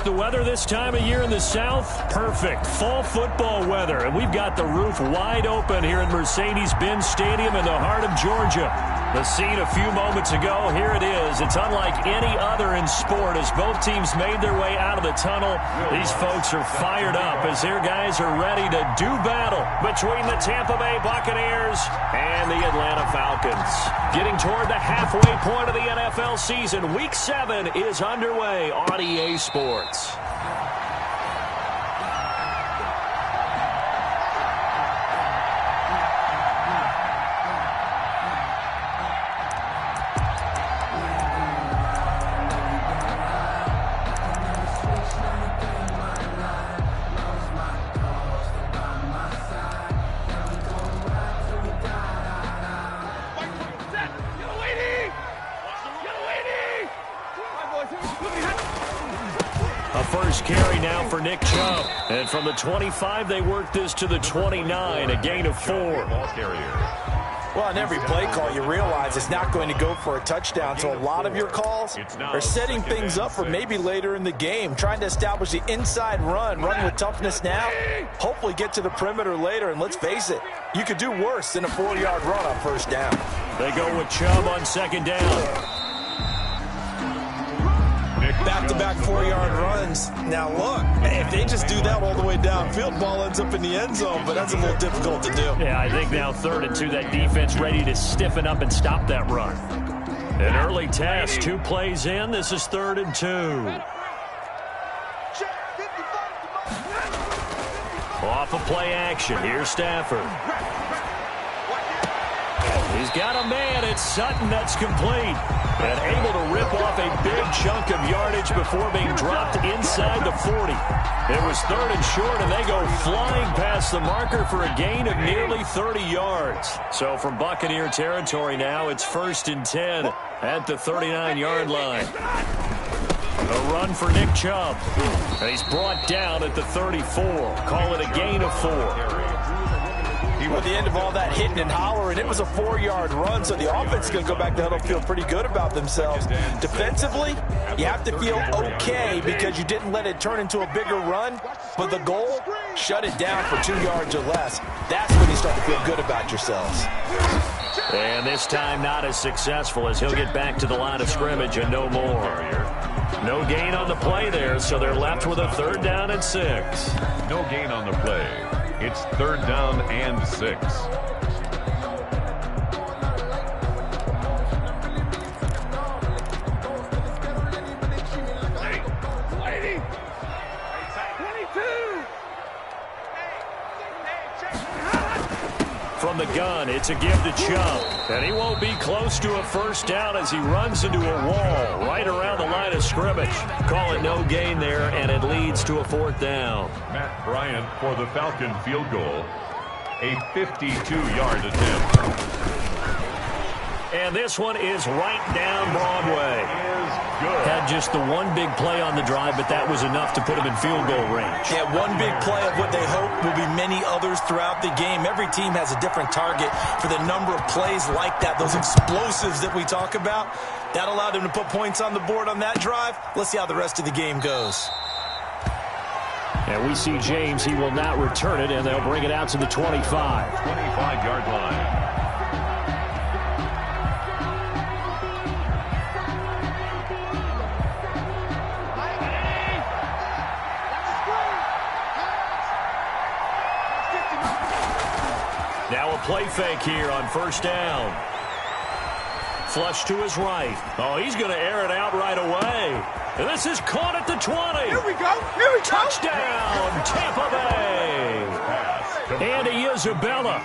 The weather this time of year in the South, perfect. Fall football weather, and we've got the roof wide open here at Mercedes-Benz Stadium in the heart of Georgia. The scene a few moments ago, here it is. It's unlike any other in sport as both teams made their way out of the tunnel. These folks are fired up as their guys are ready to do battle between the Tampa Bay Buccaneers and the Atlanta Falcons. Getting toward the halfway point of the NFL season, Week 7 is underway on EA Sports. A first carry now for Nick Chubb. And from the 25, they work this to the 29, a gain of 4. Well, on every play call, you realize it's not going to go for a touchdown. So a lot of your calls are setting things up for maybe later in the game, trying to establish the inside run with toughness now, hopefully get to the perimeter later. And let's face it, you could do worse than a 4-yard run on first down. They go with Chubb on second down. Back-to-back 4-yard runs. Now, look, if they just do that all the way downfield, ball ends up in the end zone, but that's a little difficult to do. Yeah, I think now 3rd and 2, that defense ready to stiffen up and stop that run. An early test, 2 plays in. This is 3rd and 2. Off of play action. Here's Stafford. He's got a man. It's Sutton that's complete. And able to rip off a big chunk of yardage before being dropped inside the 40. It was 3rd and short, and they go flying past the marker for a gain of nearly 30 yards. So from Buccaneer territory now, it's 1st and 10 at the 39-yard line. A run for Nick Chubb. And he's brought down at the 34. Call it a gain of 4. At the end of all that hitting and hollering, it was a 4-yard run, so the offense is going to go back to huddle, feel pretty good about themselves. Defensively, you have to feel okay because you didn't let it turn into a bigger run, but the goal, shut it down for 2 yards or less. That's when you start to feel good about yourselves. And this time not as successful as he'll get back to the line of scrimmage and no more. No gain on the play there, so they're left with a 3rd down and 6. No gain on the play. It's 3rd down and 6. From the gun, it's a give to Chubb. And he won't be close to a first down as he runs into a wall right around the line of scrimmage. Call it no gain there, and it leads to a 4th down. Matt Bryant for the Falcon field goal. A 52-yard attempt. And this one is right down Broadway. Had just the one big play on the drive, but that was enough to put him in field goal range. Yeah, one big play of what they hope will be many others throughout the game. Every team has a different target for the number of plays like that, those explosives that we talk about. That allowed them to put points on the board on that drive. Let's see how the rest of the game goes. And we see James. He will not return it, and they'll bring it out to the 25. 25-yard line. Now a play fake here on first down. Flush to his right. Oh, he's going to air it out right away. And this is caught at the 20. Here we go. Here we go. Touchdown, Tampa Bay. Andy Isabella,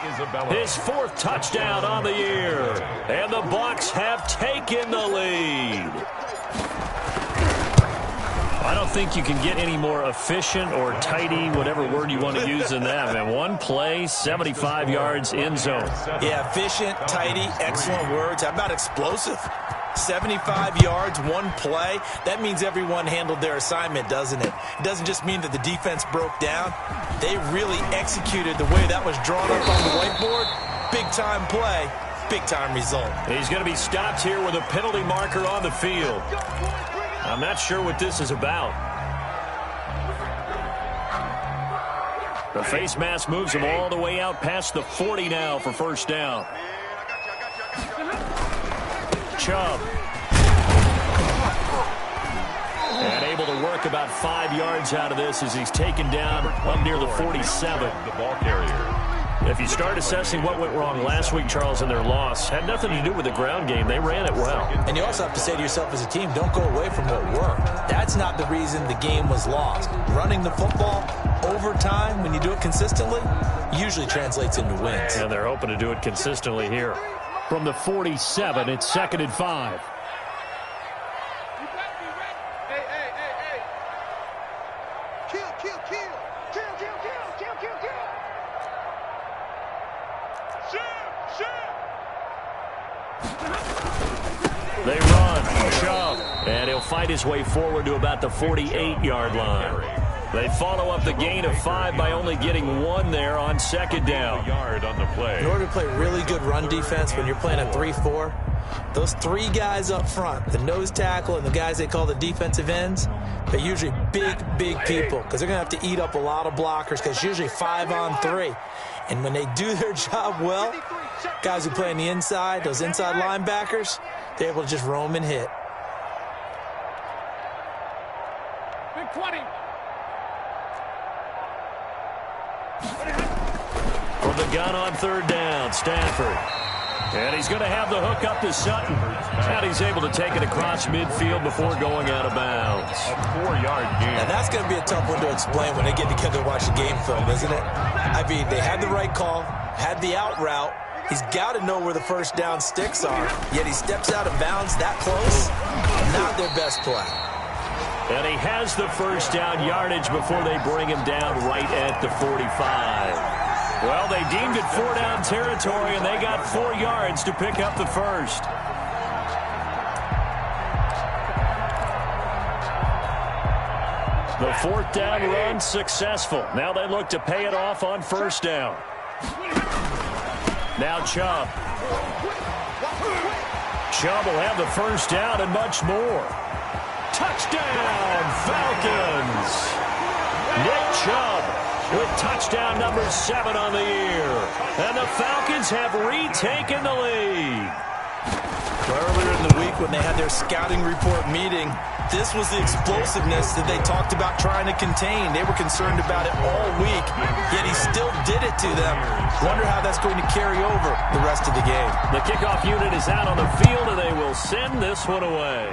his 4th touchdown on the year. And the Bucs have taken the lead. I don't think you can get any more efficient or tidy, whatever word you want to use in that. And one play, 75 yards in zone. Yeah, efficient, tidy, excellent words. How about explosive? 75 yards, one play. That means everyone handled their assignment, doesn't it? It doesn't just mean that the defense broke down. They really executed the way that was drawn up on the whiteboard. Big-time play, big-time result. He's going to be stopped here with a penalty marker on the field. I'm not sure what this is about. The face mask moves him all the way out past the 40 now for first down. Chubb. And able to work about 5 yards out of this as he's taken down up near the 47. The ball carrier. If you start assessing what went wrong last week, Charles, in their loss, had nothing to do with the ground game. They ran it well. And you also have to say to yourself as a team, don't go away from what worked. That's not the reason the game was lost. Running the football over time, when you do it consistently, usually translates into wins. And they're hoping to do it consistently here. From the 47, it's 2nd and 5. They run. Chubb. And he'll fight his way forward to about the 48-yard line. They follow up the gain of 5 by only getting 1 there on 2nd down. Yard on the play. In order to play really good run defense when you're playing a 3-4, those 3 guys up front, the nose tackle and the guys they call the defensive ends, they're usually big people because they're going to have to eat up a lot of blockers because it's usually 5 on 3. And when they do their job well, guys who play on the inside, those inside linebackers, they're able to just roam and hit. Big 20. From the gun on 3rd down, Stanford. And he's going to have the hook up to Sutton. And he's able to take it across midfield before going out of bounds. A 4-yard gain. And that's going to be a tough one to explain when they get together and watch the game film, isn't it? I mean, they had the right call, had the out route. He's got to know where the first down sticks are. Yet he steps out of bounds that close. Not their best play. And he has the first down yardage before they bring him down right at the 45. Well, they deemed it 4-down territory, and they got 4 yards to pick up the first. The 4th down run successful. Now they look to pay it off on 1st down. Now Chubb. Chubb will have the first down and much more. Touchdown, Falcons! Nick Chubb with touchdown number 7 on the year. And the Falcons have retaken the lead. Earlier in the week when they had their scouting report meeting, this was the explosiveness that they talked about trying to contain. They were concerned about it all week, yet he still did it to them. Wonder how that's going to carry over the rest of the game. The kickoff unit is out on the field, and they will send this one away.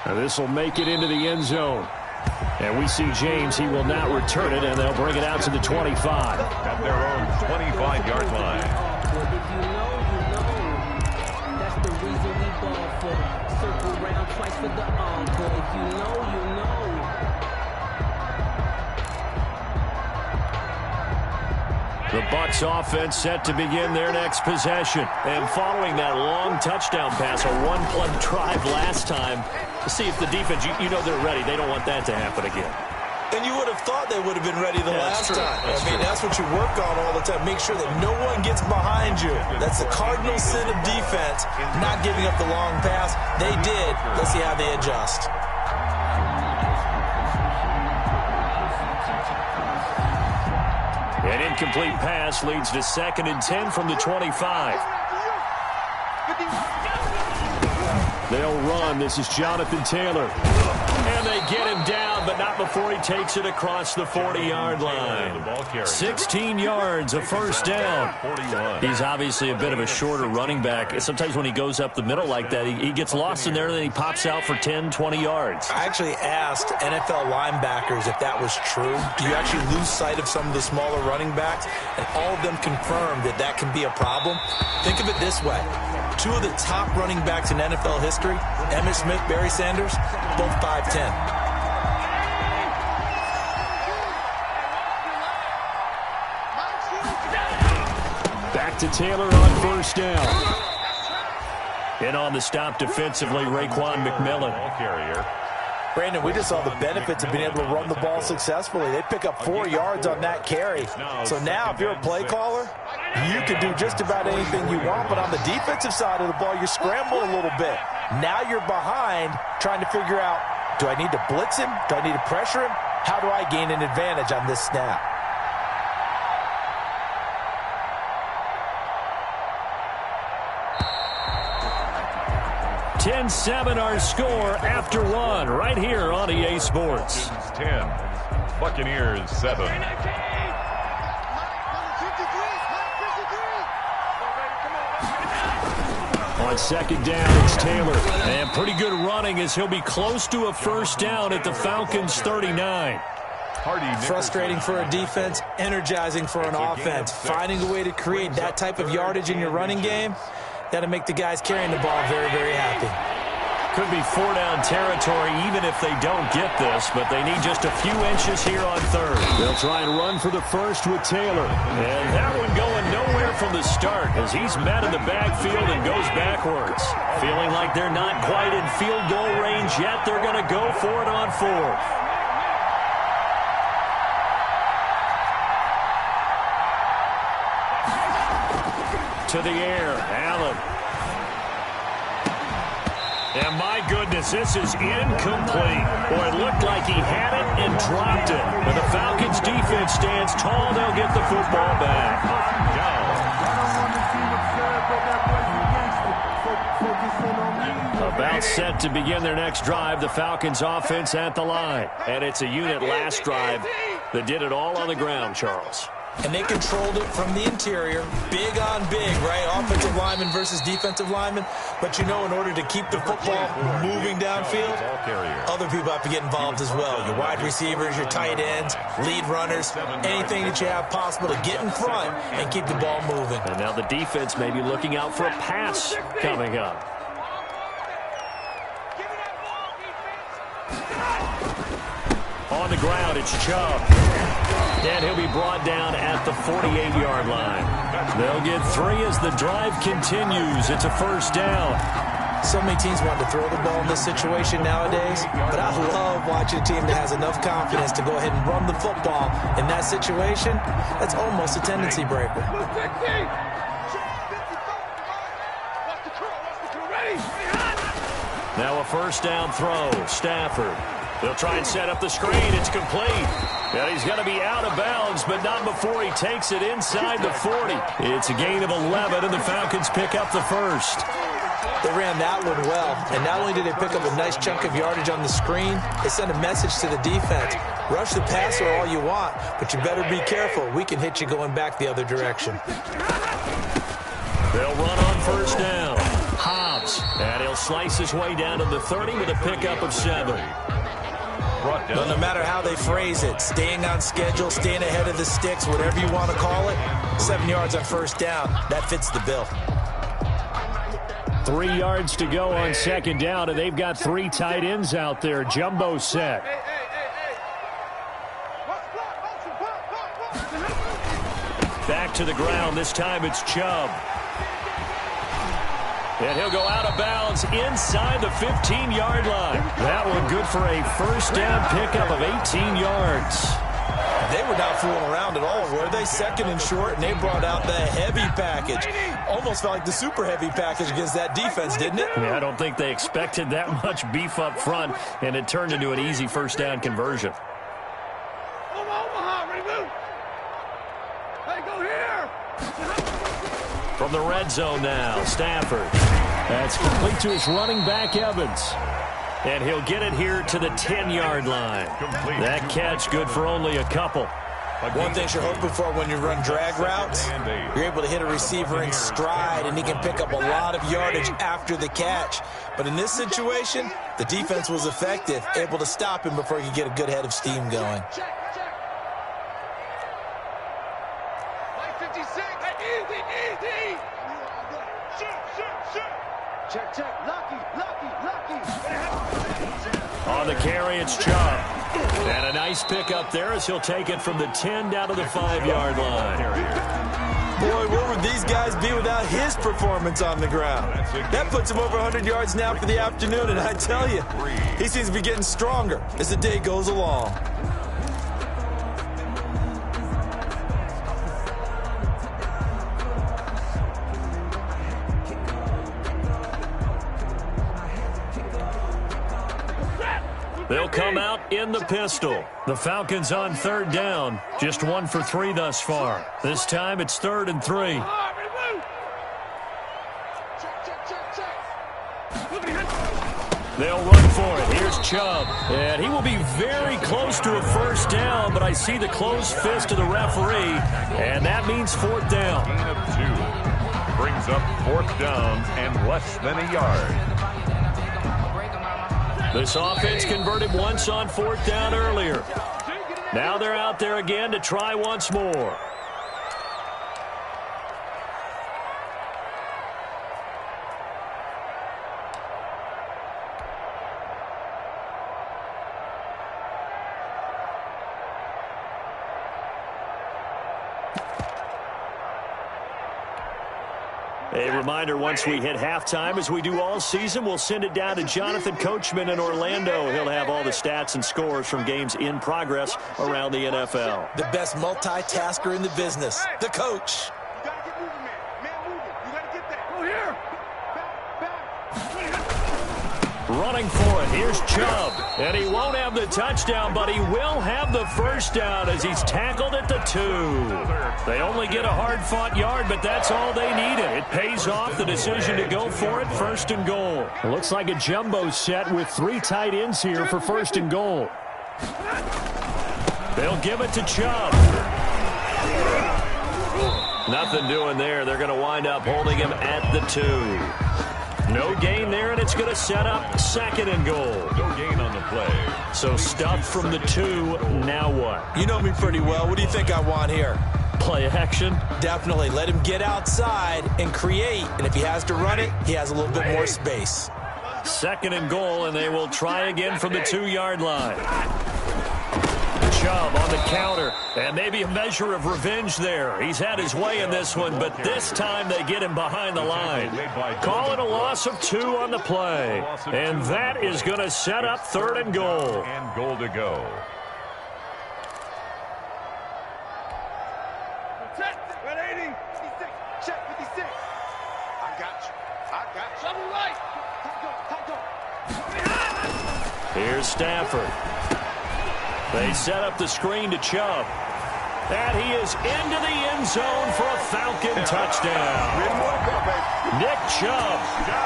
And this will make it into the end zone. And we see James. He will not return it, and they'll bring it out to the 25. At their own 25-yard line. If you know, that's the reason we ball for. Circle round twice for the encore. If you know, you know. The Bucs offense set to begin their next possession. And following that long touchdown pass, a one-play drive last time, to see if the defense, you know they're ready. They don't want that to happen again. And you would have thought they would have been ready the last time. That's what you work on all the time. Make sure that no one gets behind you. That's the cardinal sin of defense, not giving up the long pass. They did. Let's see how they adjust. An incomplete pass leads to 2nd and 10 from the 25. They'll run. This is Jonathan Taylor. And they get him down, but not before he takes it across the 40-yard line. 16 yards, a first down. He's obviously a bit of a shorter running back. Sometimes when he goes up the middle like that, he gets lost in there, and then he pops out for 10, 20 yards. I actually asked NFL linebackers if that was true. Do you actually lose sight of some of the smaller running backs? And all of them confirmed that that can be a problem. Think of it this way. 2 of the top running backs in NFL history, Emmitt Smith, Barry Sanders, both 5'10". Back to Taylor on first down. And on the stop defensively, Raekwon McMillan. Brandon, we just saw the benefits of being able to run the ball successfully. They pick up 4 yards on that carry. So now if you're a play caller, you can do just about anything you want. But on the defensive side of the ball, you scramble a little bit. Now you're behind trying to figure out, do I need to blitz him? Do I need to pressure him? How do I gain an advantage on this snap? (10-7) our score after one right here on EA Sports. 10, Buccaneers 7. On second down, it's Taylor. And pretty good running as he'll be close to a first down at the Falcons' 39. Frustrating for a defense, energizing for an offense. Finding a way to create that type of yardage in your running game, that'll make the guys carrying the ball very, very happy. Could be four-down territory even if they don't get this, but they need just a few inches here on third. They'll try and run for the first with Taylor. And that one going nowhere from the start as he's met in the backfield and goes backwards. Feeling like they're not quite in field goal range yet, they're going to go for it on fourth. To the air, Allen. And my goodness, this is incomplete. Boy, it looked like he had it and dropped it. When the Falcons defense stands tall, they'll get the football back. About set to begin their next drive, the Falcons offense at the line. And it's a unit last drive that did it all on the ground, Charles. And they controlled it from the interior, big on big, right? Offensive lineman versus defensive lineman. But you know, in order to keep the football moving downfield, other people have to get involved as well. Your wide receivers, your tight ends, lead runners, anything that you have possible to get in front and keep the ball moving. And now the defense may be looking out for a pass coming up. On the ground, it's Chubb. And he'll be brought down at the 48-yard line. They'll get 3 as the drive continues. It's a first down. So many teams want to throw the ball in this situation nowadays, but I love watching a team that has enough confidence to go ahead and run the football. In that situation, that's almost a tendency breaker. Now a first down throw. Stafford. They'll try and set up the screen. It's complete. And he's going to be out of bounds, but not before he takes it inside the 40. It's a gain of 11, and the Falcons pick up the first. They ran that one well, and not only did they pick up a nice chunk of yardage on the screen, they sent a message to the defense. Rush the passer all you want, but you better be careful. We can hit you going back the other direction. They'll run on first down. Hobbs, and he'll slice his way down to the 30 with a pickup of 7. Well, no matter how they phrase it, staying on schedule, staying ahead of the sticks, whatever you want to call it, 7 yards on first down, that fits the bill. 3 yards to go on second down, and they've got 3 tight ends out there. Jumbo set. Back to the ground. This time it's Chubb. And he'll go out of bounds inside the 15-yard line. That one good for a first down pickup of 18 yards. They were not fooling around at all, were they? Second and short, and they brought out the heavy package. Almost felt like the super heavy package against that defense, didn't it? Yeah, I don't think they expected that much beef up front, and it turned into an easy first down conversion. From the red zone now, Stafford. That's complete to his running back, Evans. And he'll get it here to the 10-yard line. That catch good for only a couple. One thing you're hoping for when you run drag routes, you're able to hit a receiver in stride, and he can pick up a lot of yardage after the catch. But in this situation, the defense was effective, able to stop him before he could get a good head of steam going. On the carry, it's Chubb. And a nice pickup there as he'll take it from the 10 down to the 5-yard line. Boy, where would these guys be without his performance on the ground? That puts him over 100 yards now for the afternoon, and I tell you, he seems to be getting stronger as the day goes along. They'll come out in the pistol. The Falcons on third down. Just 1 for 3 thus far. This time it's 3rd and 3. They'll run for it. Here's Chubb. And he will be very close to a first down, but I see the closed fist of the referee, and that means 4th down. Gain of 2. Brings up 4th down and less than a yard. This offense converted once on 4th down earlier. Now they're out there again to try once more. A reminder, once we hit halftime, as we do all season, we'll send it down to Jonathan Coachman in Orlando. He'll have all the stats and scores from games in progress around the NFL. The best multitasker in the business, the coach. You got to get moving, man. Man, moving. You got to get that. Go here. Back. Running for it. Here's Chubb. And he won't have the touchdown, but he will have the first down as he's tackled at the 2. They only get a hard-fought yard, but that's all they needed. It pays off the decision to go for it, 1st and goal. It looks like a jumbo set with 3 tight ends here for 1st and goal. They'll give it to Chubb. Nothing doing there. They're going to wind up holding him at the 2. No gain there, and it's going to set up 2nd and goal. No gain on the play. So stuff from the 2. Now what? You know me pretty well. What do you think I want here? Play action? Definitely. Let him get outside and create. And if he has to run it, he has a little bit more space. 2nd and goal, and they will try again from the 2-yard line. Chubb on the counter, and maybe a measure of revenge there. He's had his way in this one, but this time they get him behind the line. Call it a loss of 2 on the play. And that is going to set up 3rd and goal. And goal to go. Red 80. 56. Check 56. I got you. Double right. Here's Stafford. They set up the screen to Chubb. And he is into the end zone for a Falcon touchdown. Nick Chubb.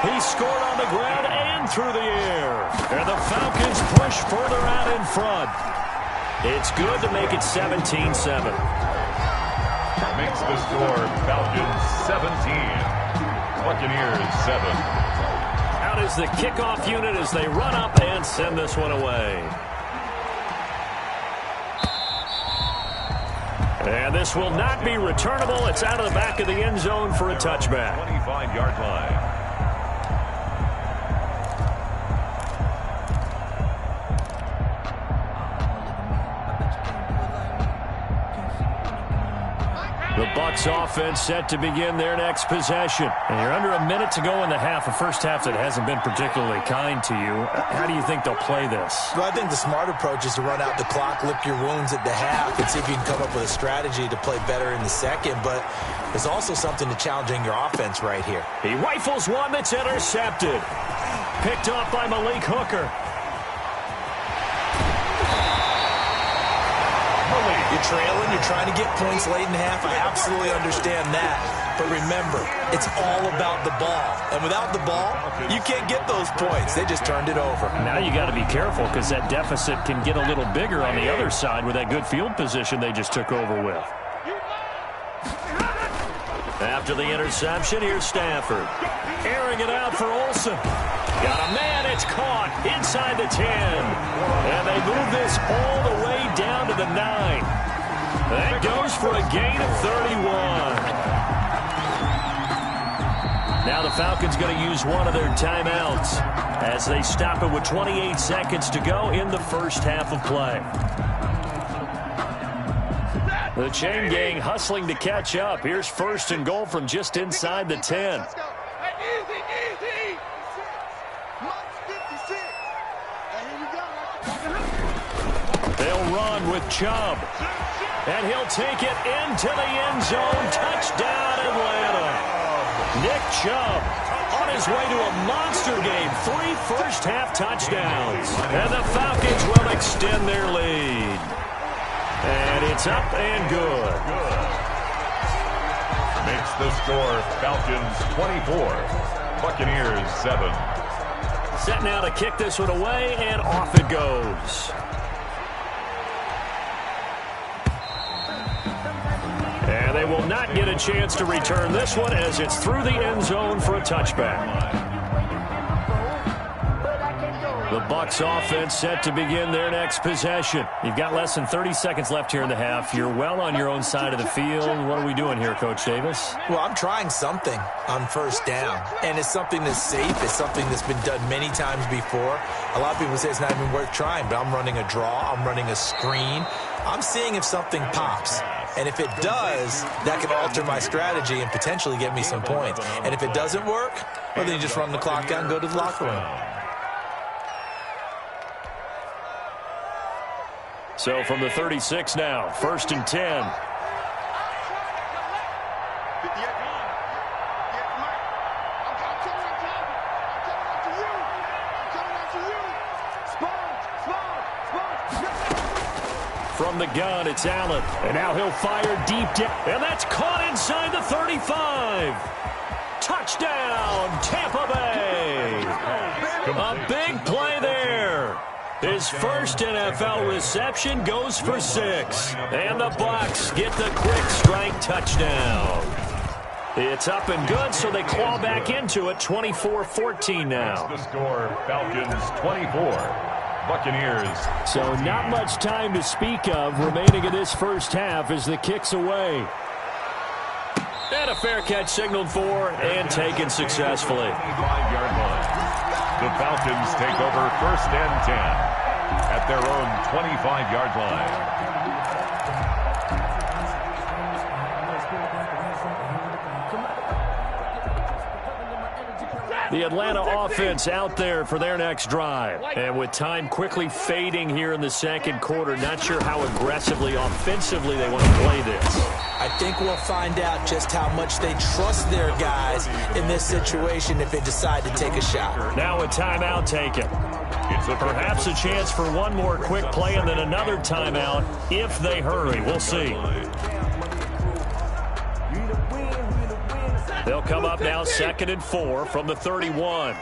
He scored on the ground and through the air. And the Falcons push further out in front. It's good to make it 17-7. Makes the score Falcons 17. Buccaneers 7. Out is the kickoff unit as they run up and send this one away. And this will not be returnable. It's out of the back of the end zone for a touchback. 25-yard line. The Bucs offense set to begin their next possession. And you're under a minute to go in the half, a first half that hasn't been particularly kind to you. How do you think they'll play this? Well, I think the smart approach is to run out the clock, lick your wounds at the half, and see if you can come up with a strategy to play better in the second. But there's also something to challenging your offense right here. He rifles one that's intercepted. Picked off by Malik Hooker. You're trailing, you're trying to get points late in the half. I absolutely understand that. But remember, it's all about the ball. And without the ball, you can't get those points. They just turned it over. Now you got to be careful because that deficit can get a little bigger on the other side with that good field position they just took over with. After the interception, here's Stafford. Airing it out for Olsen. Got a man, it's caught inside the 10. And they move this all the way down to the 9. That goes for a gain of 31. Now the Falcons going to use one of their timeouts as they stop it with 28 seconds to go in the first half of play. The chain gang hustling to catch up. Here's 1st and goal from just inside the 10. They'll run with Chubb. And he'll take it into the end zone. Touchdown, Atlanta. Nick Chubb on on his way to a monster game. 3 first-half touchdowns. And the Falcons will extend their lead. And it's up and good. Makes the score Falcons 24, Buccaneers 7. Set now to kick this one away, and off it goes. And they will not get a chance to return this one as it's through the end zone for a touchback. The Bucs offense set to begin their next possession. You've got less than 30 seconds left here in the half. You're well on your own side of the field. What are we doing here, Coach Davis? Well, I'm trying something on first down, and it's something that's safe. It's something that's been done many times before. A lot of people say it's not even worth trying, but I'm running a draw. I'm running a screen. I'm seeing if something pops. And if it does, that can alter my strategy and potentially get me some points. And if it doesn't work, well, then you just run the clock down and go to the locker room. So from the 36 now, 1st and 10. From the gun, it's Allen. And now he'll fire deep down. And that's caught inside the 35. Touchdown, Tampa Bay. A big play there. His first NFL reception goes for 6. And the Bucs get the quick strike touchdown. It's up and good, so they claw back into it, 24-14 now. The score, Falcons 24, Buccaneers. So not much time to speak of remaining in this first half as the kick's away. And a fair catch signaled for and taken successfully. 5-yard line. The Falcons take over 1st and 10 at their own 25-yard line. The Atlanta offense out there for their next drive. And with time quickly fading here in the second quarter, not sure how aggressively, offensively they want to play this. I think we'll find out just how much they trust their guys in this situation if they decide to take a shot. Now a timeout taken. Perhaps a chance for one more quick play and then another timeout if they hurry. We'll see. They'll come up now 2nd and 4 from the 31.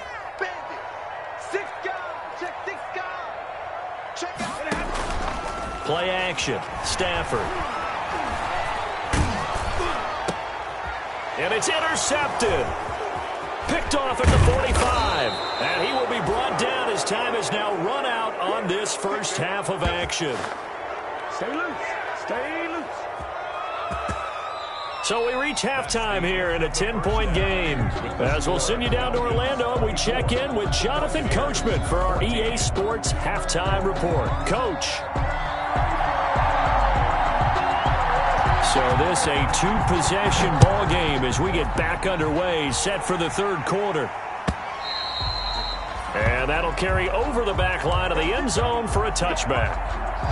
Play action. Stafford. And it's intercepted. Picked off at the 45. And he will be brought down as time is now run out on this first half of action. Stay loose. Stay loose. So we reach halftime here in a 10-point game. As we'll send you down to Orlando, and we check in with Jonathan Coachman for our EA Sports Halftime Report. Coach. So this a 2-possession ball game as we get back underway, set for the 3rd quarter. And that'll carry over the back line of the end zone for a touchback.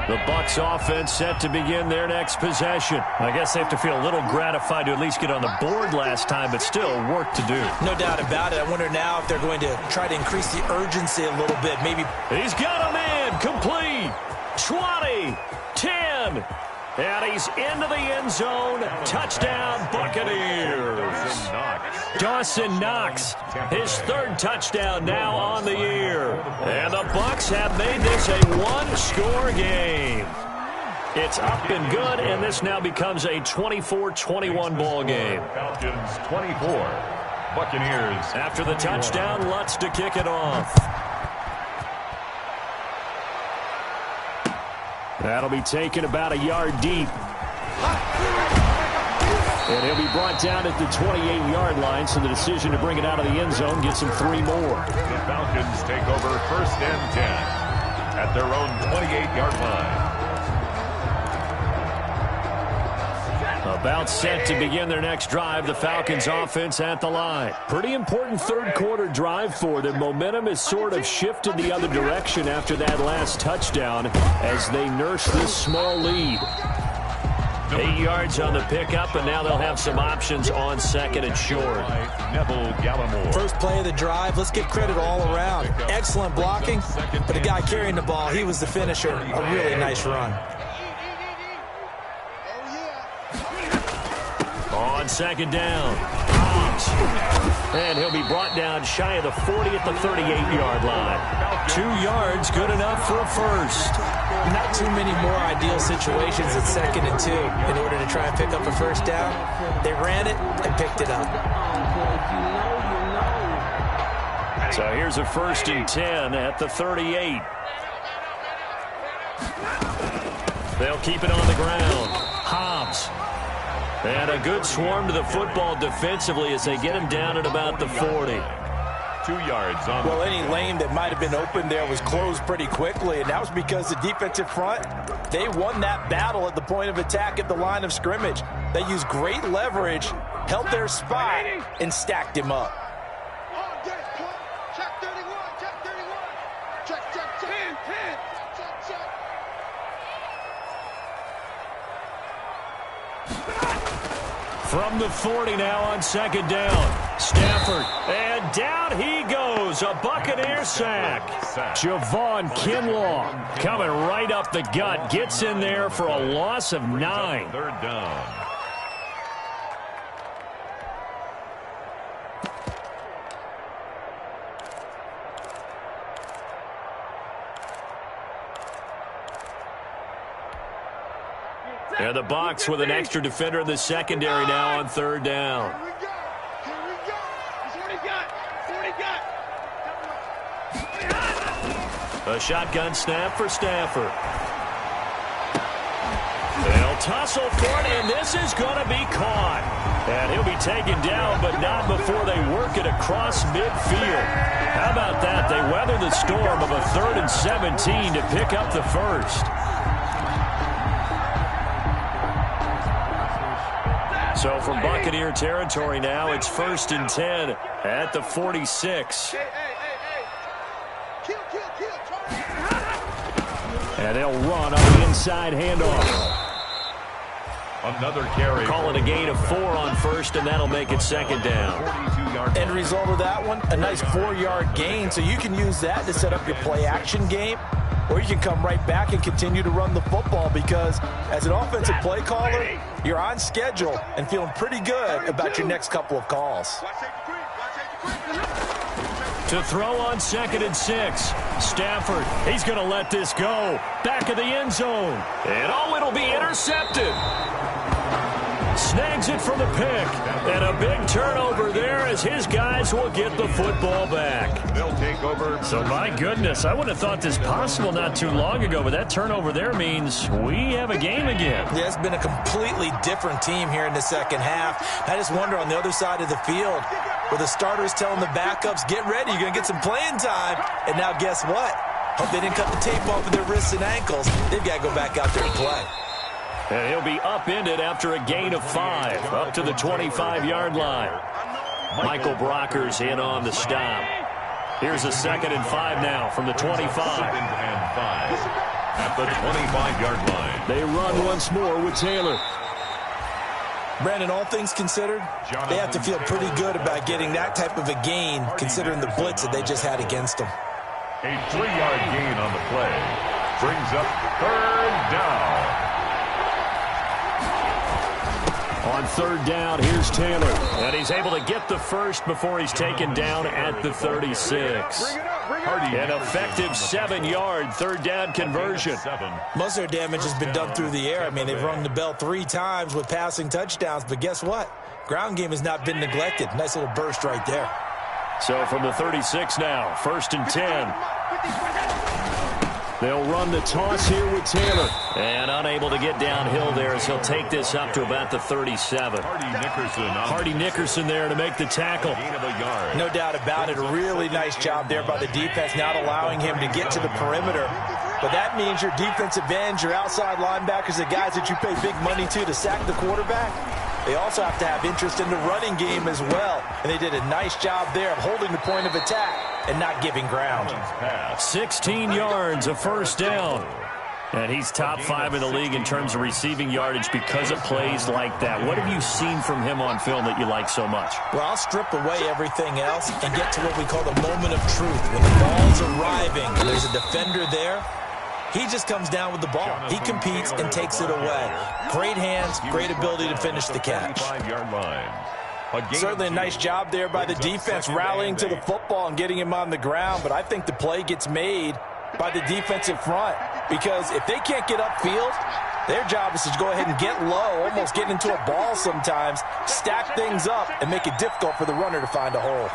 The Bucs offense set to begin their next possession. I guess they have to feel a little gratified to at least get on the board last time, but still work to do. No doubt about it. I wonder now if they're going to try to increase the urgency a little bit. Maybe. He's got a man complete. 20, 10, and he's into the end zone. Touchdown, Buccaneers. Dawson Knox, his 3rd touchdown now on the year. And the Bucs have made this a 1-score game. It's up and good, and this now becomes a 24-21 ball game. Falcons 24, Buccaneers. After the touchdown, Lutz to kick it off. That'll be taken about a yard deep. And he'll be brought down at the 28-yard line, so the decision to bring it out of the end zone gets him 3 more. The Falcons take over 1st and 10 at their own 28-yard line. About set to begin their next drive, the Falcons offense at the line. Pretty important third-quarter drive for them. Momentum has sort of shifted the other direction after that last touchdown as they nurse this small lead. 8 yards on the pickup, and now they'll have some options on 2nd and short. First play of the drive, let's give credit all around. Excellent blocking, but the guy carrying the ball, he was the finisher. A really nice run. On 2nd down, Hobbs. And he'll be brought down shy of the 40 at the 38-yard line. 2 yards, good enough for a first. Not too many more ideal situations at 2nd and 2 in order to try and pick up a first down. They ran it and picked it up. So here's a 1st and 10 at the 38. They'll keep it on the ground. Hobbs. And a good swarm to the football defensively as they get him down at about the 40. 2 yards on. Well, any lane that might have been open there was closed pretty quickly, and that was because the defensive front, they won that battle at the point of attack at the line of scrimmage. They used great leverage, held their spot, and stacked him up. Check 31, check 31. Check, 10. Check. From the 40 now on 2nd down. Stafford. And down he goes. A Buccaneer sack. Javon Kinlaw coming right up the gut. Gets in there for a loss of 9. 3rd down. And the box with an extra defender in the secondary now on 3rd down. Here we go. He's already got. A shotgun snap for Stafford. They'll tussle for it, and this is going to be caught. And he'll be taken down, but not before they work it across midfield. How about that? They weather the storm of a 3rd and 17 to pick up the first. So from Buccaneer territory now, it's 1st and 10 at the 46. Hey. Kill. And they'll run on the inside handoff. Another carry. Call it a gain of 4 on 1st, and that'll make it 2nd down. End result of that one, a nice 4-yard gain, so you can use that to set up your play-action game, or you can come right back and continue to run the football because as an offensive play caller, you're on schedule and feeling pretty good about your next couple of calls. To throw on 2nd and 6. Stafford, he's going to let this go. Back of the end zone. And it'll be intercepted. Snags it for the pick. And a big turnover there as his guys will get the football back. They'll take over. So, my goodness, I wouldn't have thought this possible not too long ago, but that turnover there means we have a game again. Yeah, it's been a completely different team here in the second half. I just wonder on the other side of the field, where the starters telling the backups, get ready, you're going to get some playing time. And now guess what? Hope they didn't cut the tape off of their wrists and ankles. They've got to go back out there and play. And he'll be upended after a gain of 5, up to the 25-yard line. Michael Brocker's in on the stop. Here's a 2nd and 5 now from the 25. 2nd and 5 at the 25-yard line. They run once more with Taylor. Brandon, all things considered, they have to feel pretty good about getting that type of a gain considering the blitz that they just had against them. A 3-yard gain on the play brings up 3rd down. On 3rd down, here's Taylor. And he's able to get the first before he's taken down at the 36. An effective 7-yard 3rd down conversion. Most of their damage has been done through the air. I mean, they've rung the bell 3 times with passing touchdowns, but guess what? Ground game has not been neglected. Nice little burst right there. So from the 36 now, 1st and 10. They'll run the toss here with Taylor. And unable to get downhill there as he'll take this up to about the 37. Hardy Nickerson there to make the tackle. No doubt about it. A really nice job there by the defense, not allowing him to get to the perimeter. But that means your defensive ends, your outside linebackers, the guys that you pay big money to sack the quarterback, they also have to have interest in the running game as well. And they did a nice job there of holding the point of attack and not giving ground. 16 yards, a first down. And he's top 5 in the league in terms of receiving yardage because of plays like that. What have you seen from him on film that you like so much? Well, I'll strip away everything else and get to what we call the moment of truth. When the ball's arriving and there's a defender there, he just comes down with the ball. He competes and takes it away. Great hands, great ability to finish the catch. Certainly a nice job there by the defense rallying to the football and getting him on the ground, but I think the play gets made by the defensive front because if they can't get upfield, their job is to go ahead and get low, almost get into a ball sometimes, stack things up, and make it difficult for the runner to find a hole.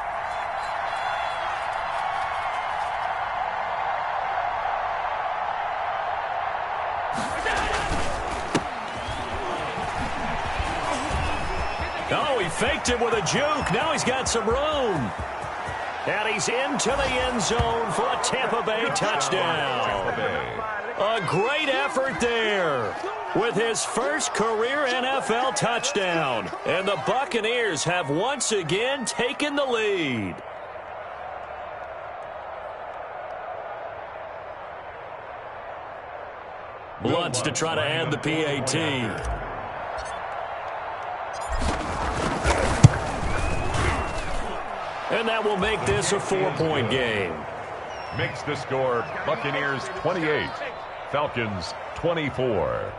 Oh, he faked it with a juke. Now he's got some room. And he's into the end zone for a Tampa Bay touchdown. A great effort there with his first career NFL touchdown. And the Buccaneers have once again taken the lead. Lutz to try to add the PAT. And that will make this a 4-point game. Makes the score Buccaneers 28, Falcons 24.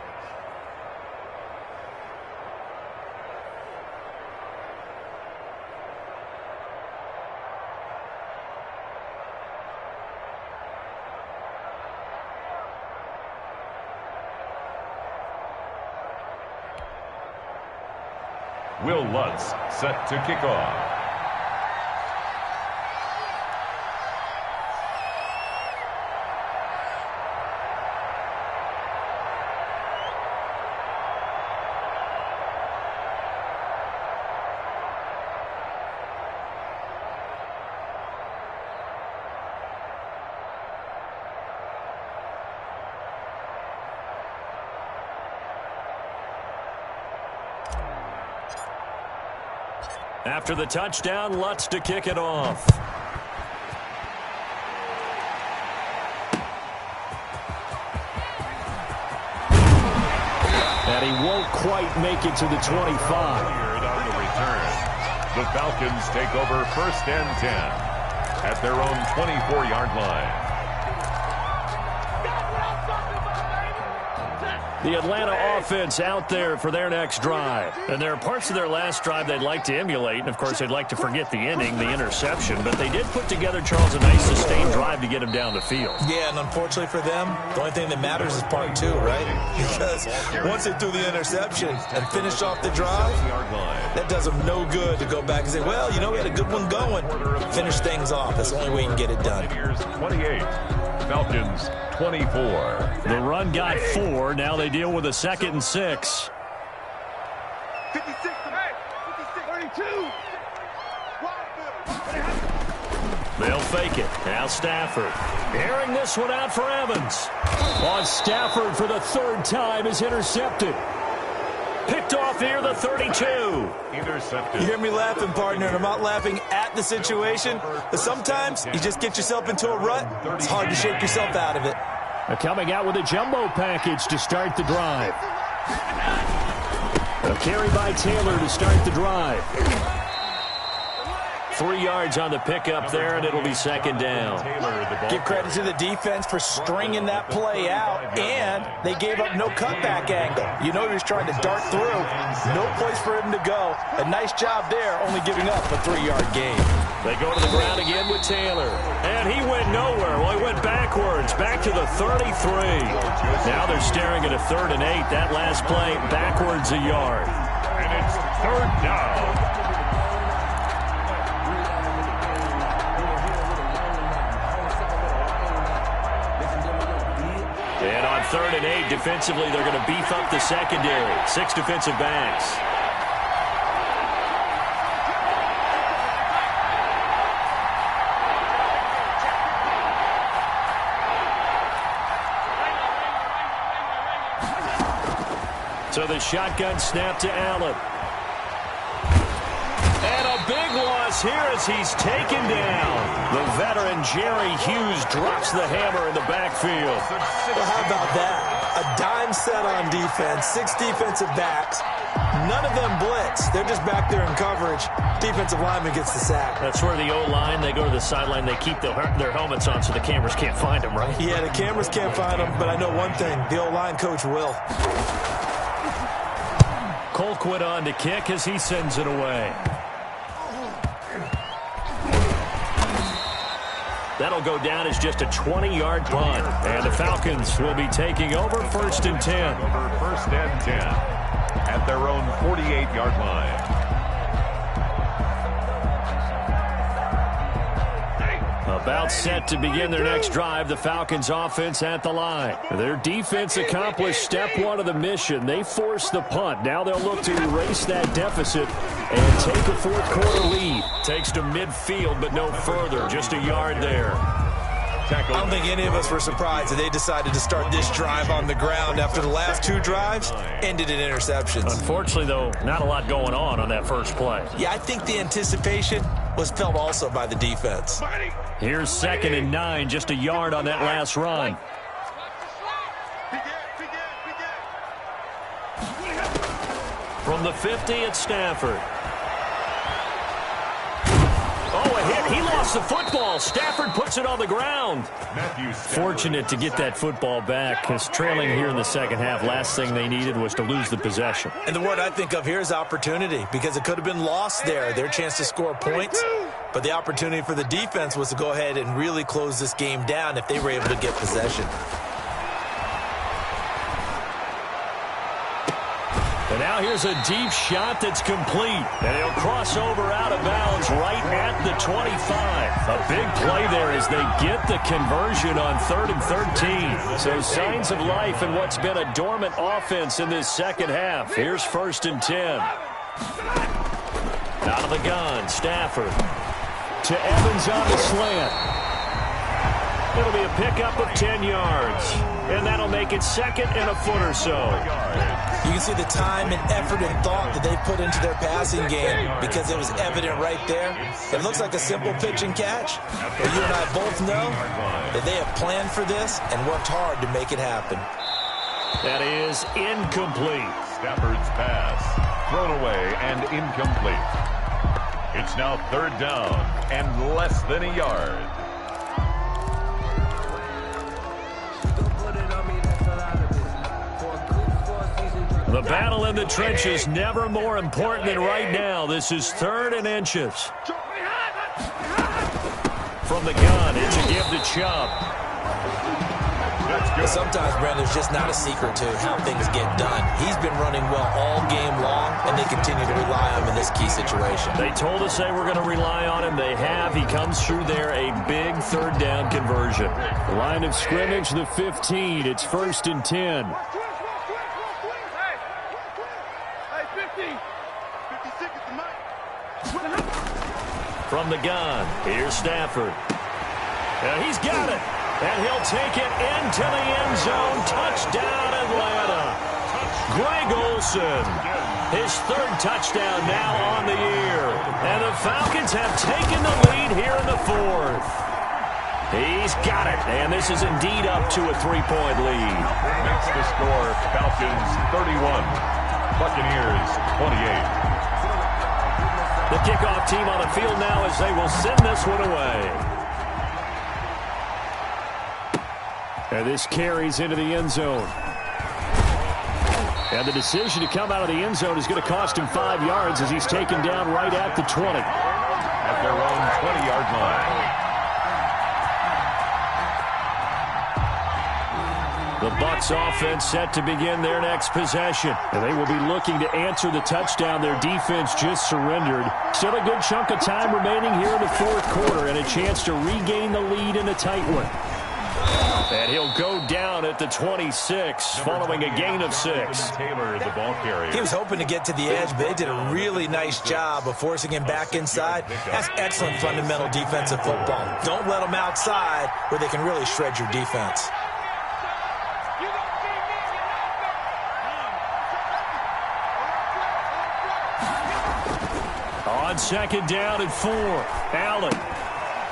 Will Lutz set to kick off. After the touchdown, Lutz to kick it off. And he won't quite make it to the 25. On the return, the Falcons take over 1st and 10 at their own 24-yard line. The Atlanta offense out there for their next drive. And there are parts of their last drive they'd like to emulate. And, of course, they'd like to forget the ending, the interception. But they did put together, Charles, a nice sustained drive to get him down the field. Yeah, and unfortunately for them, the only thing that matters is part 2, right? Because once they threw the interception and finished off the drive, that does them no good to go back and say, well, you know, we had a good one going. Finish things off. That's the only way you can get it done. 28, Falcons 24. The run got 4. Now they deal with a 2nd and 6. 56, 32. They'll fake it. Now Stafford. Airing this one out for Evans. On Stafford for the 3rd time is intercepted. Picked off here, the 32. Intercepted. You hear me laughing, partner, and I'm not laughing at the situation. But sometimes you just get yourself into a rut. It's hard to shake yourself out of it. They're coming out with a jumbo package to start the drive. A carry by Taylor to start the drive. 3 yards on the pickup there, and it'll be 2nd down. Give credit to the defense for stringing that play out, and they gave up no cutback angle. You know he was trying to dart through. No place for him to go. A nice job there, only giving up a 3-yard gain. They go to the ground again with Taylor. And he went nowhere. Well, he went backwards, back to the 33. Now they're staring at a 3rd and 8. That last play, backwards a yard. And it's 3rd down. And on 3rd and 8, defensively, they're going to beef up the secondary. 6 defensive backs. So the shotgun snap to Allen. And a big loss here as he's taken down. The veteran Jerry Hughes drops the hammer in the backfield. Well, how about that? A dime set on defense, 6 defensive backs. None of them blitz. They're just back there in coverage. Defensive lineman gets the sack. That's where the O-line, they go to the sideline, they keep their helmets on so the cameras can't find them, right? Yeah, the cameras can't find them, but I know one thing. The O-line coach will. Colquitt on to kick as he sends it away. That'll go down as just a 20-yard punt. And the Falcons will be taking over 1st and 10. Over 1st and 10 at their own 48-yard line. About set to begin their next drive, the Falcons offense at the line. Their defense accomplished step 1 of the mission. They forced the punt. Now they'll look to erase that deficit and take a 4th quarter lead. Takes to midfield, but no further. Just a yard there. I don't think any of us were surprised that they decided to start this drive on the ground after the last 2 drives ended in interceptions. Unfortunately, though, not a lot going on that first play. Yeah, I think the anticipation was felt also by the defense. Here's 2nd and 9, just a yard on that last run. From the 50, it's Stafford. Oh, a hit. He lost the football. Stafford puts it on the ground. Fortunate to get that football back, because trailing here in the second half, last thing they needed was to lose the possession. And the word I think of here is opportunity, because it could have been lost there, their chance to score points. But the opportunity for the defense was to go ahead and really close this game down if they were able to get possession. And now here's a deep shot that's complete. And he'll cross over out of bounds right at the 25. A big play there as they get the conversion on 3rd and 13. So signs of life in what's been a dormant offense in this second half. Here's 1st and 10. Out of the gun, Stafford. To Evans on the slant. It'll be a pickup of 10 yards. And that'll make it 2nd and a foot or so. You can see the time and effort and thought that they put into their passing game because it was evident right there. It looks like a simple pitch and catch, but you and I both know that they have planned for this and worked hard to make it happen. That is incomplete. Stafford's pass thrown away and incomplete. It's now 3rd down and less than a yard. The battle in the trenches never more important than right now. This is 3rd and inches. From the gun, it's a give to Chubb. Sometimes, Brandon, there's just not a secret to how things get done. He's been running well all game long, and they continue to rely on him in this key situation. They told us they were going to rely on him. They have. He comes through there, a big 3rd down conversion. The line of scrimmage, the 15. It's 1st and 10. From the gun, here's Stafford. And he's got it. And he'll take it into the end zone. Touchdown, Atlanta. Greg Olsen, his 3rd touchdown now on the year. And the Falcons have taken the lead here in the 4th. He's got it. And this is indeed up to a 3-point lead. That's the score. Falcons 31. Buccaneers 28. The kickoff team on the field now as they will send this one away. And this carries into the end zone. And the decision to come out of the end zone is going to cost him 5 yards as he's taken down right at the 20. At their own 20-yard line. The Bucs offense set to begin their next possession. And they will be looking to answer the touchdown their defense just surrendered. Still a good chunk of time remaining here in the 4th quarter and a chance to regain the lead in a tight one. And he'll go down at the 26 following a gain of 6. Taylor, the ball carrier. He was hoping to get to the edge, but they did a really nice job of forcing him back inside. That's excellent fundamental defensive football. Don't let them outside where they can really shred your defense. On second down and 4, Allen.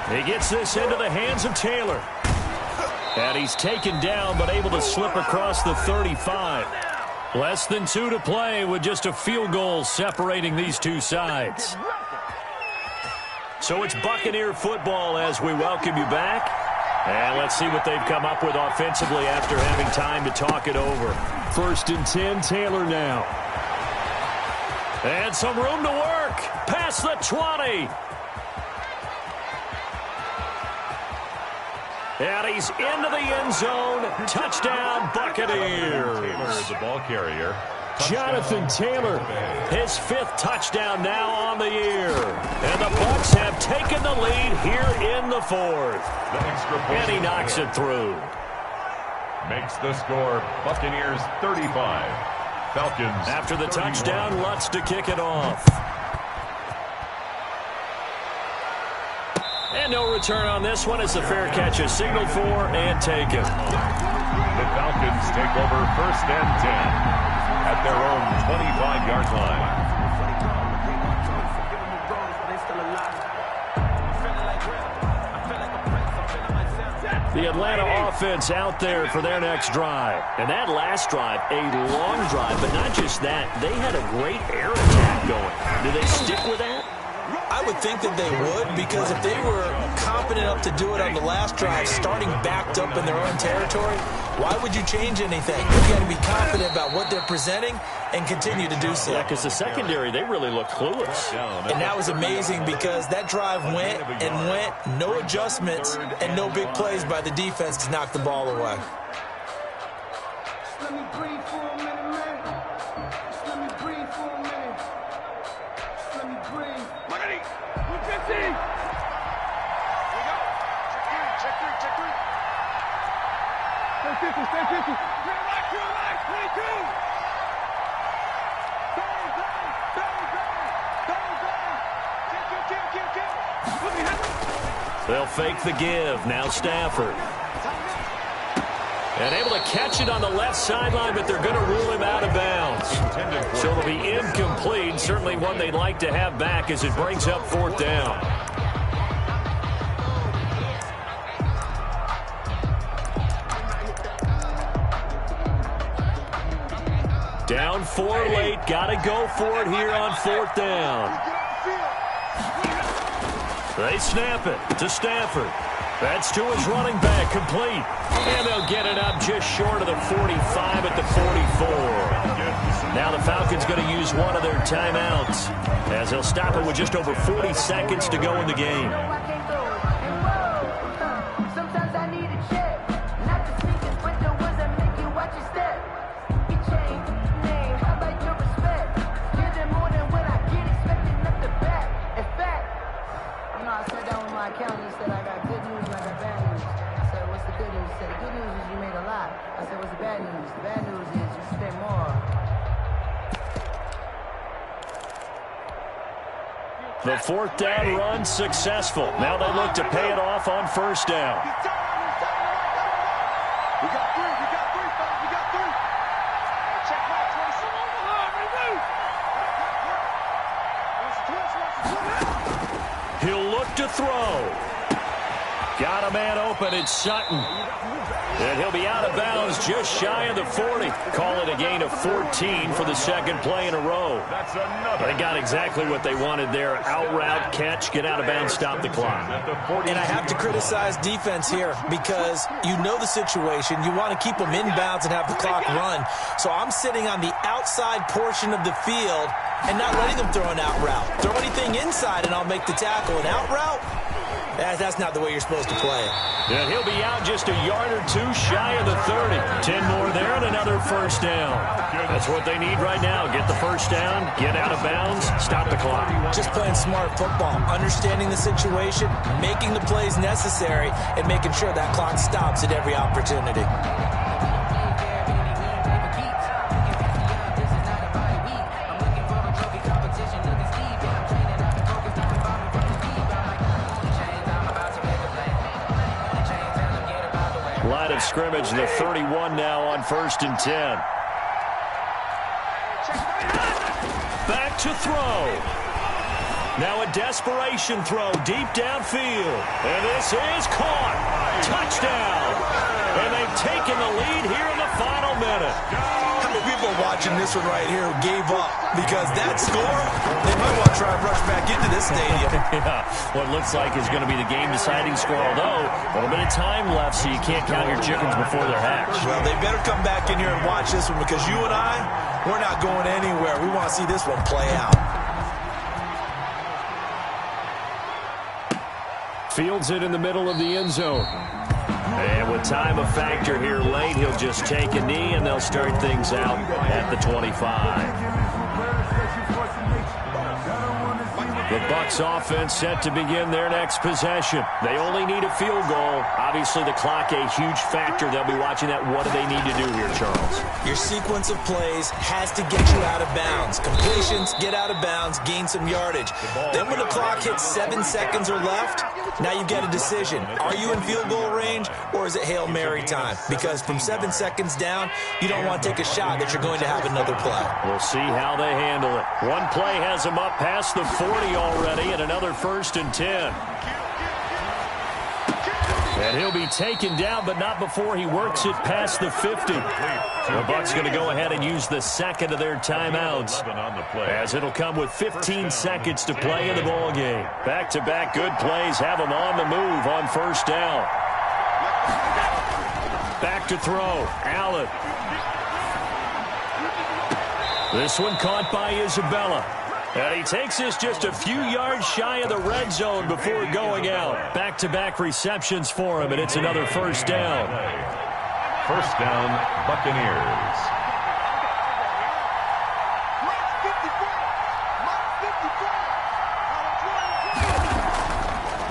He gets this into the hands of Taylor. And he's taken down but able to slip across the 35. Less than 2 to play with just a field goal separating these two sides. So it's Buccaneer football as we welcome you back. And let's see what they've come up with offensively after having time to talk it over. 1st and 10, Taylor now. And some room to work. Past the 20. And he's into the end zone. Touchdown, Buccaneers. Taylor, the ball carrier. Jonathan Taylor, his 5th touchdown now on the year. And the Bucs have taken the lead here in the 4th. And he knocks it through. Makes the score Buccaneers 35. Falcons. After the 31. Touchdown, Lutz to kick it off. And no return on this one as the fair catch is signaled for and taken. The Falcons take over 1st and 10 at their own 25-yard line. The Atlanta offense out there for their next drive. And that last drive, a long drive, but not just that. They had a great air attack going. Do they stick with that? I would think that they would, because if they were competent enough to do it on the last drive, starting backed up in their own territory, why would you change anything? You've got to be confident about what they're presenting and continue to do so. Yeah, because the secondary, they really looked clueless. And that was amazing because that drive went and went, no adjustments, and no big plays by the defense to knock the ball away. Let me breathe for a minute, man. Just let me breathe for a minute. Just let me breathe. Look at it. 150. Here we go. Check 3, check 3. Stay 50, stay 50. Clear right, 22. They'll fake the give. Now Stafford. And able to catch it on the left sideline, but they're going to rule him out of bounds. So it'll be incomplete. Certainly one they'd like to have back as it brings up 4th down. Down 4 late. Got to go for it here on 4th down. They snap it to Stafford. That's to his running back, complete. And they'll get it up just short of the 45 at the 44. Now the Falcons going to use one of their timeouts as they'll stop it with just over 40 seconds to go in the game. The 4th down run successful. Now they look to pay it off on 1st down. We got 3, fellas, we got 3. Check my 27. He'll look to throw. Got a man open. It's Sutton. And he'll be out of bounds just shy of the 40. Call it a gain of 14 for the 2nd play in a row. They got exactly what they wanted there. Out route, catch, get out of bounds, stop the clock. And I have to criticize defense here because you know the situation. You want to keep them inbounds and have the clock run. So I'm sitting on the outside portion of the field and not letting them throw an out route. Throw anything inside and I'll make the tackle. An out route? That's not the way you're supposed to play it. And he'll be out just a yard or two shy of the 30. 10 more there and another first down. That's what they need right now. Get the first down, get out of bounds, stop the clock. Just playing smart football, understanding the situation, making the plays necessary, and making sure that clock stops at every opportunity. Line of scrimmage, the 31 now on 1st and 10. Back to throw. Now a desperation throw deep downfield. And this is caught. Touchdown. And they've taken the lead here in the final minute. How many people watching this one right here who gave up? Because that score, they might want to try and rush back into this stadium. Yeah, what looks like is going to be the game-deciding score, although a little bit of time left, so you can't count your chickens before they're hatched. Well, they better come back in here and watch this one, because you and I, we're not going anywhere. We want to see this one play out. Fields it in the middle of the end zone. And with time a factor here late, he'll just take a knee, and they'll start things out at the 25. The Bucs offense set to begin their next possession. They only need a field goal. Obviously, the clock a huge factor. They'll be watching that. What do they need to do here, Charles? Your sequence of plays has to get you out of bounds. Completions, get out of bounds, gain some yardage. Then when the clock hits 7 seconds or left, now you've got a decision. Are you in field goal range, or is it Hail Mary time? Because from 7 seconds down, you don't want to take a shot that you're going to have another play. We'll see how they handle it. One play has them up past the 40 already, and another 1st and 10. And he'll be taken down, but not before he works it past the 50. The Bucs going to go ahead and use the second of their timeouts, as it'll come with 15 seconds to play in the ball game. Back-to-back good plays have them on the move on 1st down. Back to throw. Allen. This one caught by Isabella. And he takes this just a few yards shy of the red zone before going out. Back-to-back receptions for him, and it's another 1st down. 1st down, Buccaneers.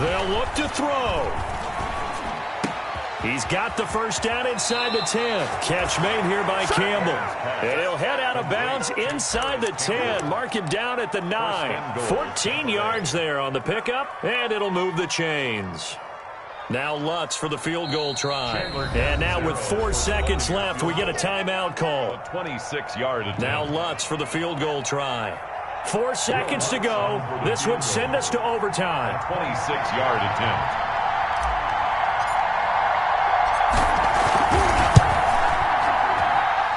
They'll look to throw. He's got the 1st down inside the 10. Catch made here by Campbell. And he'll head out of bounds inside the 10. Mark him down at the 9. 14 yards there on the pickup, and it'll move the chains. Now Lutz for the field goal try. And now with 4 seconds left, we get a timeout call. 26-yard attempt. Now Lutz for the field goal try. 4 seconds to go. This would send us to overtime. 26-yard attempt.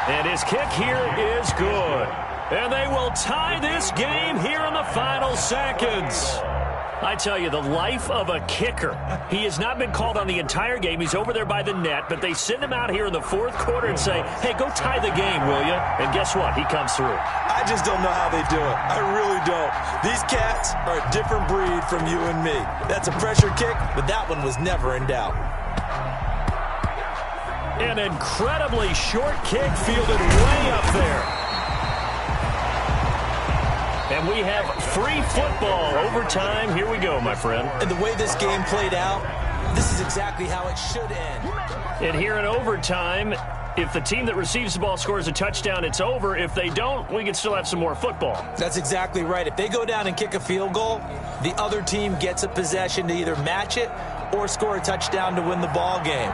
And his kick here is good. And they will tie this game here in the final seconds. I tell you, the life of a kicker. He has not been called on the entire game. He's over there by the net, but they send him out here in the 4th quarter and say, hey, go tie the game, will you? And guess what? He comes through. I just don't know how they do it. I really don't. These cats are a different breed from you and me. That's a pressure kick, but that one was never in doubt. An incredibly short kick fielded way up there. And we have free football. Overtime. Here we go, my friend. And the way this game played out, this is exactly how it should end. And here in overtime, if the team that receives the ball scores a touchdown, it's over. If they don't, we can still have some more football. That's exactly right. If they go down and kick a field goal, the other team gets a possession to either match it or score a touchdown to win the ball game.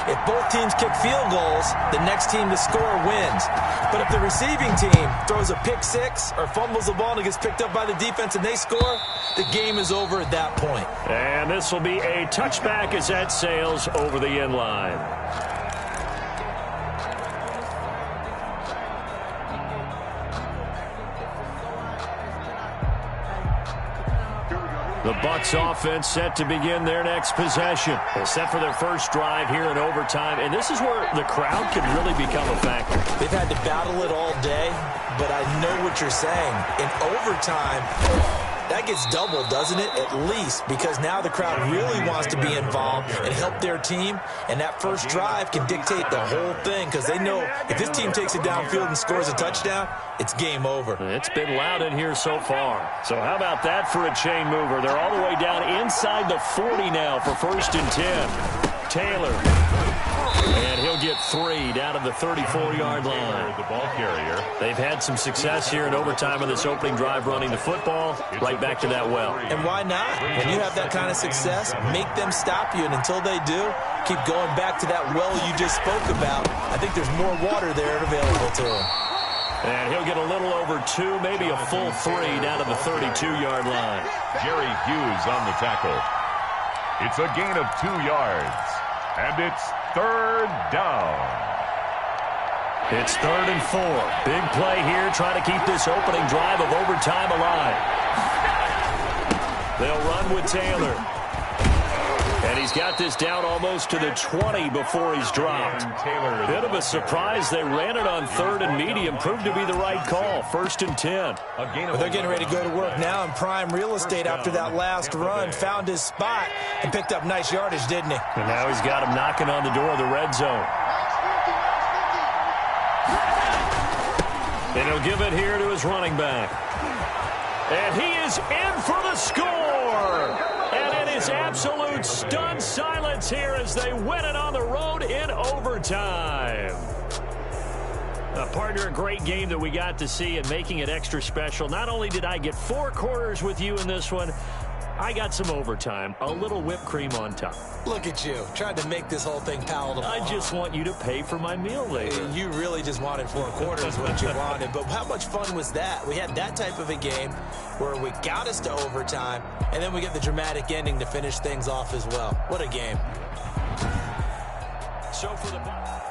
If both teams kick field goals, the next team to score wins. But if the receiving team throws a pick six or fumbles the ball and it gets picked up by the defense and they score, the game is over at that point. And this will be a touchback as that sails over the end line. The Bucs offense set to begin their next possession. They're set for their first drive here in overtime, and this is where the crowd can really become a factor. They've had to battle it all day, but I know what you're saying. In overtime, That gets doubled, doesn't it? At least, because now the crowd really wants to be involved and help their team, and that first drive can dictate the whole thing because they know if this team takes it downfield and scores a touchdown, it's game over. It's been loud in here so far. So how about that for a chain mover? They're all the way down inside the 40 now for 1st and 10. Taylor. And he'll get 3 down to the 34-yard line. The ball carrier. They've had some success here in overtime in this opening drive running the football. Right back to that well. And why not? When you have that kind of success, make them stop you. And until they do, keep going back to that well you just spoke about. I think there's more water there available to him. And he'll get a little over 2, maybe a full 3 down to the 32-yard line. Jerry Hughes on the tackle. It's a gain of 2 yards. And it's 3rd down. It's 3rd and 4. Big play here, trying to keep this opening drive of overtime alive. They'll run with Taylor. And he's got this down almost to the 20 before he's dropped. Bit of a surprise. They ran it on 3rd and medium. Proved to be the right call. 1st and 10. But they're getting ready to go to work now in prime real estate after that last run. Found his spot and picked up nice yardage, didn't he? And now he's got him knocking on the door of the red zone. And he'll give it here to his running back. And he is in for the score. And it is absolute stunned silence here as they win it on the road in overtime. Partner, a great game that we got to see and making it extra special. Not only did I get 4 quarters with you in this one, I got some overtime, a little whipped cream on top. Look at you, tried to make this whole thing palatable. I just want you to pay for my meal later. You really just wanted 4 quarters what you wanted, but how much fun was that? We had that type of a game where we got us to overtime, and then we get the dramatic ending to finish things off as well. What a game. So for the